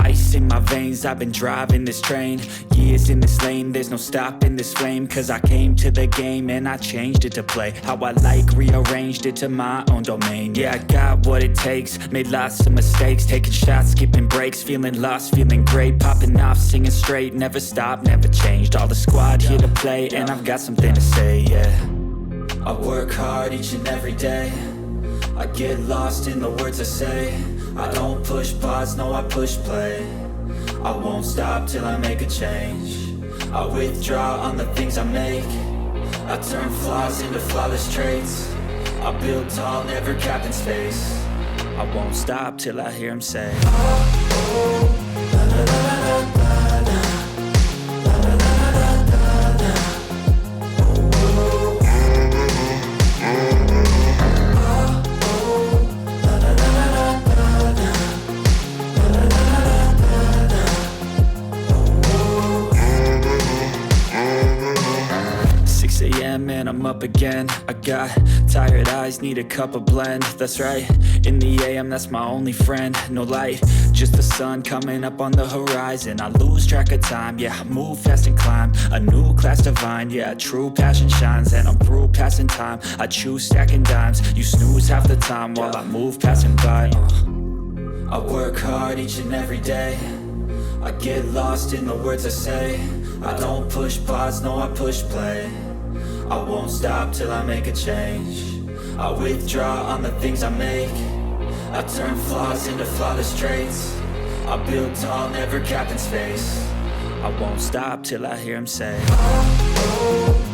Ice in my veins, I've been driving this train. Years in this lane, there's no stopping this flame. Cause I came to the game and I changed it to play how I like, rearranged it to my own domain. Yeah, I got what it takes, made lots of mistakes, taking shots, skipping breaks, feeling lost, feeling great, popping off, singing straight, never stopped, never changed. All the squad here to play, and I've got something to say, yeah. I work hard each and every day, I get lost in the words I say. I don't push pause, no I push play. I won't stop till I make a change. I withdraw on the things I make. I turn flaws into flawless traits. I build tall, never capped in space. I won't stop till I hear him say, oh, oh, la, la, la, la, la. And I'm up again. I got tired eyes, need a cup of blend. That's right, in the AM, that's my only friend. No light, just the sun coming up on the horizon. I lose track of time, yeah, I move fast and climb a new class divine, yeah, true passion shines. And I'm through passing time, I choose stacking dimes. You snooze half the time while I move passing by. I work hard each and every day, I get lost in the words I say. I don't push pause, no I push play. I won't stop till I make a change. I withdraw on the things I make. I turn flaws into flawless traits. I build tall, never capped in space. I won't stop till I hear him say, oh, oh.